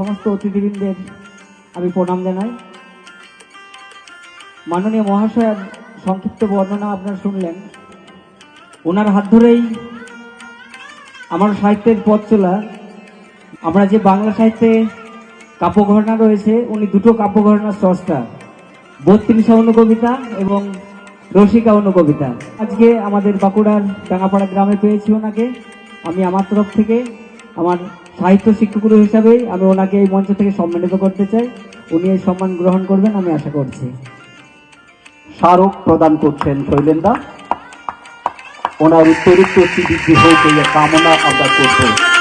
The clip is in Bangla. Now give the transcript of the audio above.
সমস্ত অতিথিবৃন্দের আমি প্রণাম জানাই। মাননীয় মহাশয়ের সংক্ষিপ্ত বর্ণনা আপনারা শুনলেন। ওনার হাত ধরেই আমার সাহিত্যের পথ চলা। আমরা যে বাংলা সাহিত্যে কাব্যঘরানা রয়েছে, উনি দুটো কাব্যঘরানার স্রষ্টা, 32 অনুকবিতা এবং রসিকা অনুকবিতা। আজকে আমাদের বাঁকুড়ার ডাঙ্গাপাড়া গ্রামে পেয়েছি ওনাকে। আমি আমার তরফ থেকে, আমার সাহিত্য শিক্ষাগুরু হিসাবে আমি ওনাকে এই মঞ্চ থেকে সম্মানিত করতে চাই। উনি এই সম্মান গ্রহণ করবেন আমি আশা করছি। স্মারক প্রদান করছেন শৈলেন্দা। ওনার উত্তরোত্তর বৃদ্ধি হোক এই কামনা আমরা করব।